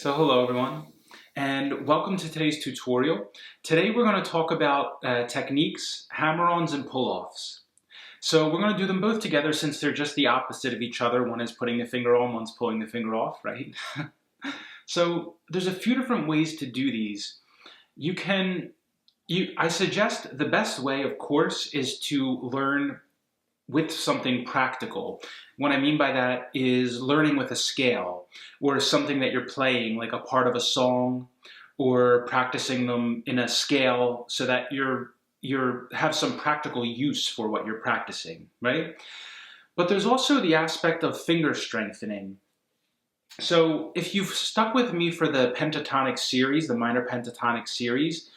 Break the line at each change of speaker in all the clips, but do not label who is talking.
So hello everyone, and welcome to today's tutorial. Today we're going to talk about techniques, hammer-ons and pull-offs. So we're going to do them both together since they're just the opposite of each other. One is putting the finger on, one's pulling the finger off, right? So there's a few different ways to do these. I suggest the best way, of course, is to learn with something practical. What I mean by that is learning with a scale or something that you're playing, like a part of a song, or practicing them in a scale so that you have some practical use for what you're practicing, right? But there's also the aspect of finger strengthening. So if you've stuck with me for the pentatonic series, the Minor Pentatonic series,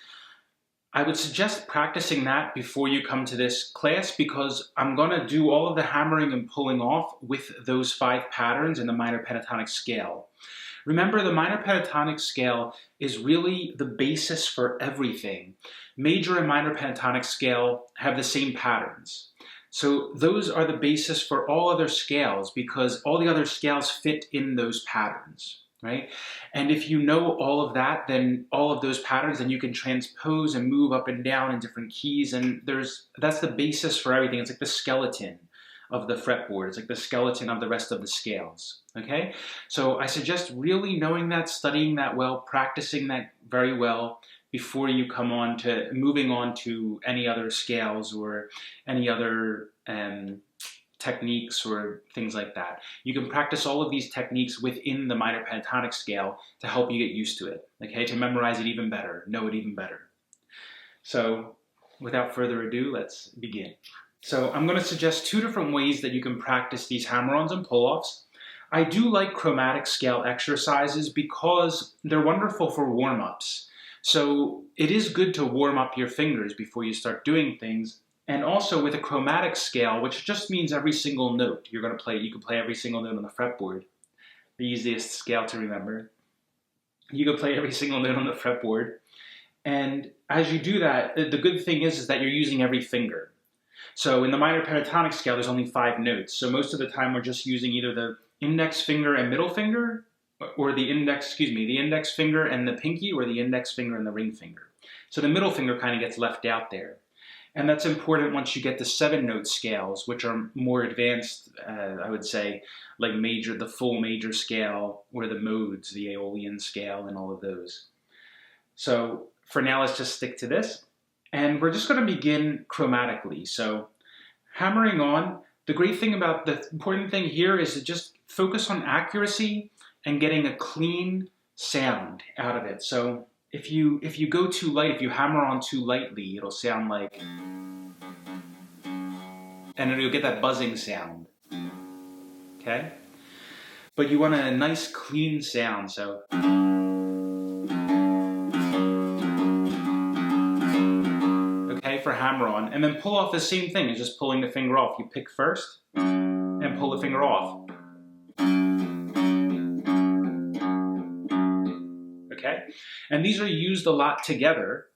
I would suggest practicing that before you come to this class because I'm going to do all of the hammering and pulling off with those 5 patterns in the Minor Pentatonic Scale. Remember, the Minor Pentatonic Scale is really the basis for everything. Major and Minor Pentatonic Scale have the same patterns. So those are the basis for all other scales because all the other scales fit in those patterns. Right? And if you know all of that, then all of those patterns, then you can transpose and move up and down in different keys. And that's the basis for everything. It's like the skeleton of the fretboard. It's like the skeleton of the rest of the scales. Okay? So I suggest really knowing that, studying that well, practicing that very well before you come on to moving on to any other scales or any other techniques or things like that. You can practice all of these techniques within the Minor Pentatonic Scale to help you get used to it, okay? To memorize it even better, know it even better. So without further ado, let's begin. So I'm going to suggest 2 different ways that you can practice these hammer-ons and pull-offs. I do like chromatic scale exercises because they're wonderful for warm-ups. So it is good to warm up your fingers before you start doing things. And also with a chromatic scale, which just means every single note you're going to play, you can play every single note on the fretboard. The easiest scale to remember. You can play every single note on the fretboard. And as you do that, the good thing is that you're using every finger. So in the Minor Pentatonic Scale, there's only 5 notes. So most of the time we're just using either the index finger and middle finger, or the index finger and the pinky, or the index finger and the ring finger. So the middle finger kind of gets left out there. And that's important once you get to 7-note scales, which are more advanced, I would say, like the full major scale, or the modes, the Aeolian scale, and all of those. So for now, let's just stick to this. And we're just going to begin chromatically. So hammering on, the important thing here is to just focus on accuracy and getting a clean sound out of it. So if you go too light, if you hammer on too lightly, it'll sound like, and you'll get that buzzing sound, okay? But you want a nice clean sound, so. Okay, for hammer on. And then pull off the same thing, it's just pulling the finger off. You pick first and pull the finger off. Okay? And these are used a lot together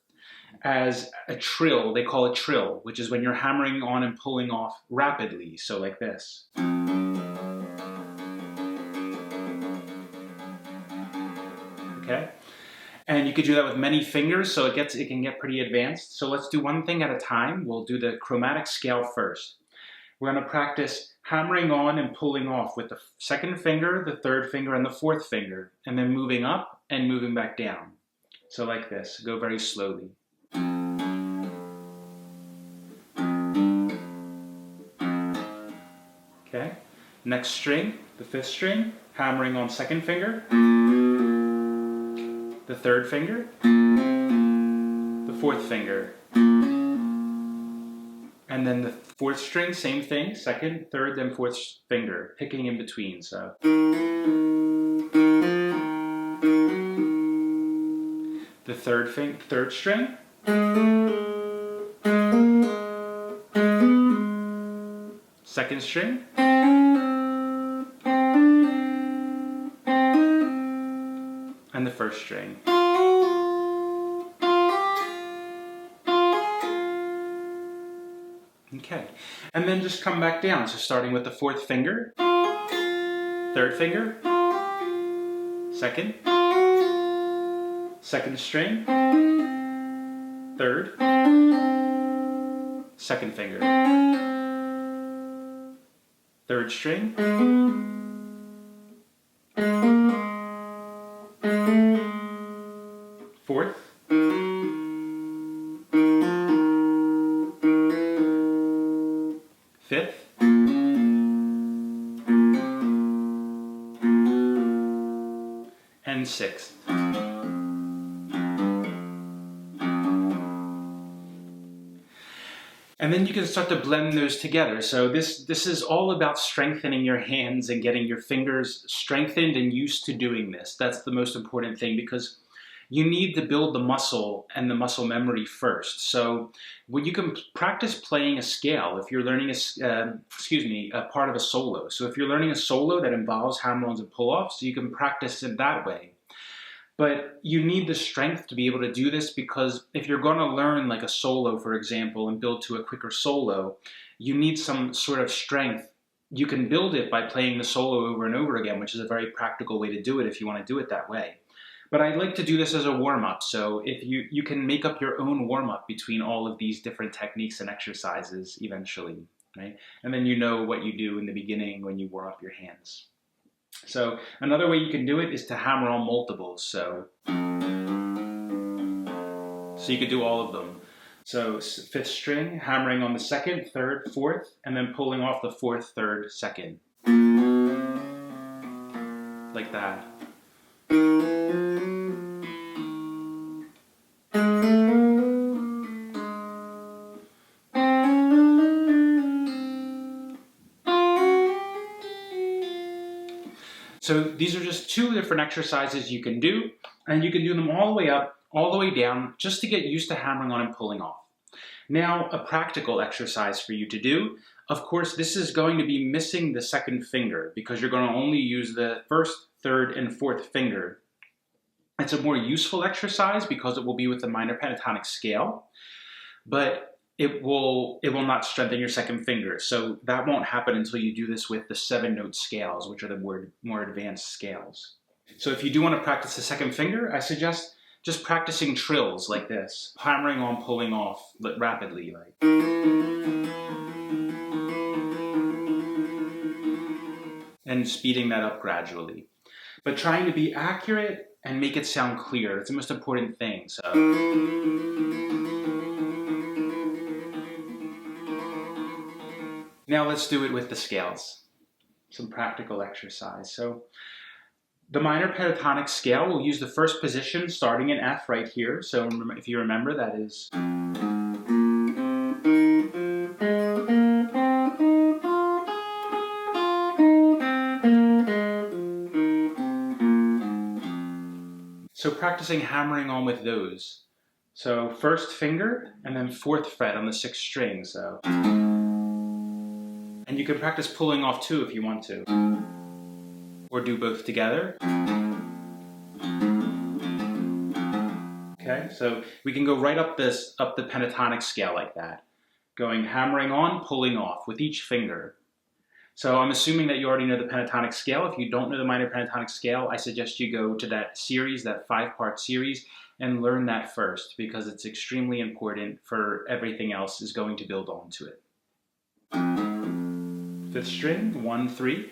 as a trill. They call it trill, which is when you're hammering on and pulling off rapidly, so like this. Okay? And you could do that with many fingers, so it can get pretty advanced. So let's do one thing at a time. We'll do the chromatic scale first. We're going to practice hammering on and pulling off with the 2nd finger, the 3rd finger, and the 4th finger, and then moving up and moving back down. So like this, go very slowly. Okay, next string, the 5th string, hammering on 2nd finger, the 3rd finger, the 4th finger, and then the 4th string, same thing, 2nd, 3rd, then 4th finger, picking in between, so. The 3rd string, 2nd string, and the 1st string. Okay, and then just come back down. So starting with the 4th finger, 3rd finger, 2nd, second string, third, second finger, third string, fourth, fifth, and sixth. And then you can start to blend those together. So this is all about strengthening your hands and getting your fingers strengthened and used to doing this. That's the most important thing, because you need to build the muscle and the muscle memory first. So when you can practice playing a scale, if you're learning a part of a solo. So if you're learning a solo that involves hammer-ons and pull-offs, you can practice it that way. But you need the strength to be able to do this, because if you're going to learn like a solo, for example, and build to a quicker solo, you need some sort of strength. You can build it by playing the solo over and over again, which is a very practical way to do it if you want to do it that way. But I like to do this as a warm-up, so if you can make up your own warm-up between all of these different techniques and exercises eventually, right? And then you know what you do in the beginning when you warm up your hands. So another way you can do it is to hammer on multiples. So you could do all of them. So fifth string, hammering on the second, third, fourth, and then pulling off the fourth, third, second. Like that. So these are just two different exercises you can do, and you can do them all the way up, all the way down, just to get used to hammering on and pulling off. Now, a practical exercise for you to do. Of course, this is going to be missing the second finger, because you're going to only use the first, third, and fourth finger. It's a more useful exercise because it will be with the minor pentatonic scale, but it will not strengthen your second finger. So that won't happen until you do this with the 7-note scales, which are the more advanced scales. So if you do want to practice the second finger, I suggest just practicing trills like this, hammering on, pulling off rapidly, like. And speeding that up gradually. But trying to be accurate and make it sound clear. It's the most important thing. So. Now let's do it with the scales. Some practical exercise. So the minor pentatonic scale, we'll use the first position starting in F right here. So if you remember, that is. So practicing hammering on with those. So first finger and then fourth fret on the 6th string. So. And you can practice pulling off too if you want to. Or do both together. Okay, so we can go right up the pentatonic scale like that. Going hammering on, pulling off with each finger. So I'm assuming that you already know the pentatonic scale. If you don't know the minor pentatonic scale, I suggest you go to that series, that 5-part series, and learn that first, because it's extremely important for everything else is going to build onto it. 5th string, 1, 3.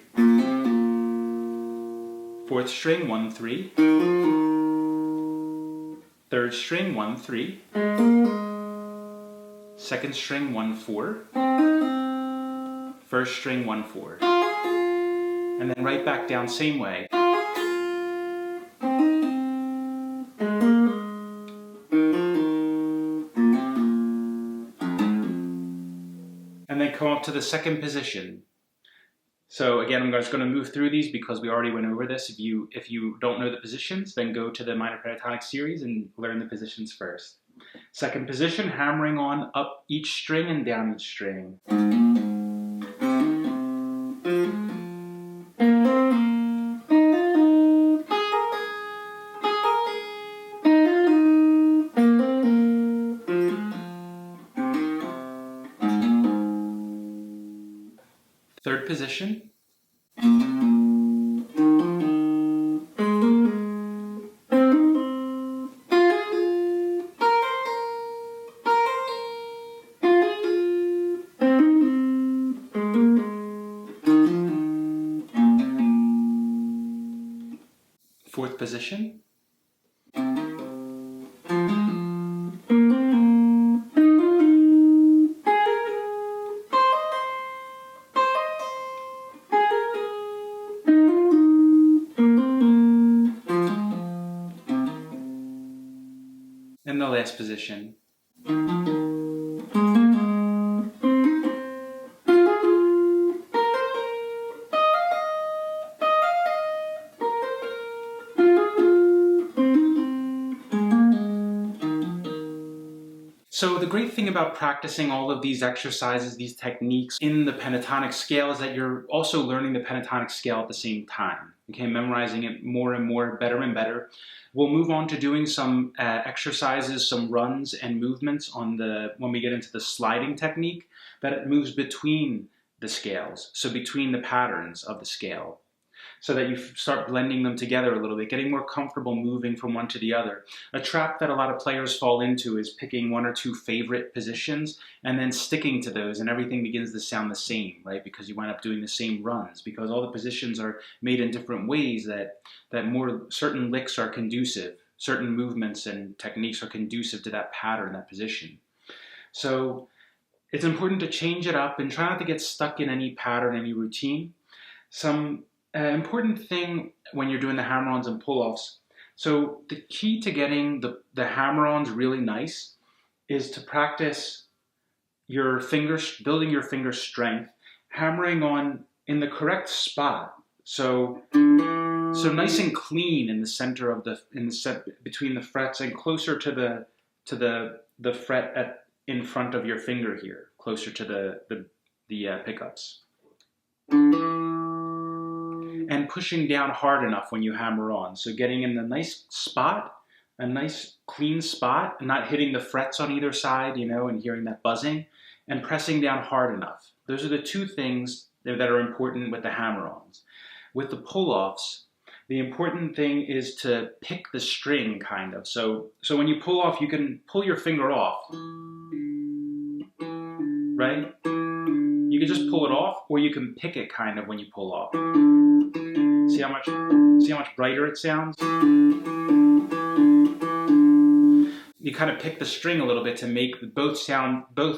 4th string, 1, 3. 3rd string, 1, 3. 2nd string, 1, 4. 1st string, 1, 4. And then right back down same way. And then come up to the second position. So again, I'm just going to move through these because we already went over this. If you don't know the positions, then go to the minor pentatonic series and learn the positions first. Second position, hammering on up each string and down each string. Third position. position. And the last position. So the great thing about practicing all of these exercises, these techniques in the pentatonic scale is that you're also learning the pentatonic scale at the same time. Okay, memorizing it more and more, better and better. We'll move on to doing some exercises, some runs and movements on when we get into the sliding technique, that it moves between the scales, so between the patterns of the scale, so that you start blending them together a little bit, getting more comfortable moving from one to the other. A trap that a lot of players fall into is picking one or two favorite positions and then sticking to those, and everything begins to sound the same, right? Because you wind up doing the same runs, because all the positions are made in different ways that more certain licks are conducive, certain movements and techniques are conducive to that pattern, that position. So it's important to change it up and try not to get stuck in any pattern, any routine. Some important thing when you're doing the hammer-ons and pull-offs, so the key to getting the hammer-ons really nice is to practice your fingers, building your finger strength, hammering on in the correct spot. So nice and clean in the center of between the frets and closer to the fret in front of your finger here, closer to the pickups. And pushing down hard enough when you hammer on. So getting in the nice spot, a nice clean spot, and not hitting the frets on either side, you know, and hearing that buzzing, and pressing down hard enough. Those are the two things that are important with the hammer-ons. With the pull-offs, the important thing is to pick the string, kind of. So when you pull off, you can pull your finger off, right? You can just pull it off, or you can pick it kind of when you pull off. See how much brighter it sounds? You kind of pick the string a little bit to make both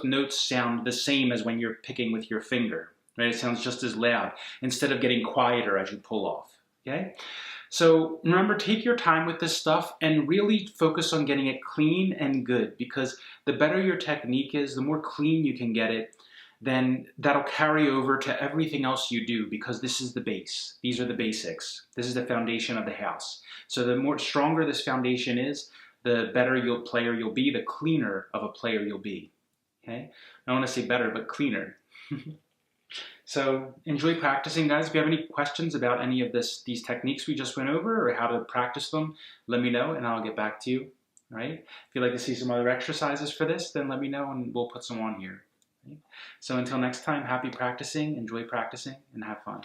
notes sound the same as when you're picking with your finger, right? It sounds just as loud instead of getting quieter as you pull off, okay? So remember, take your time with this stuff and really focus on getting it clean and good, because the better your technique is, the more clean you can get it, then that'll carry over to everything else you do, because this is the base. These are the basics. This is the foundation of the house. So the more stronger this foundation is, the better player you'll be, the cleaner of a player you'll be. Okay? I don't want to say better, but cleaner. So enjoy practicing, guys. If you have any questions about any of these techniques we just went over, or how to practice them, let me know and I'll get back to you. All right? If you'd like to see some other exercises for this, then let me know and we'll put some on here. So until next time, happy practicing, enjoy practicing, and have fun.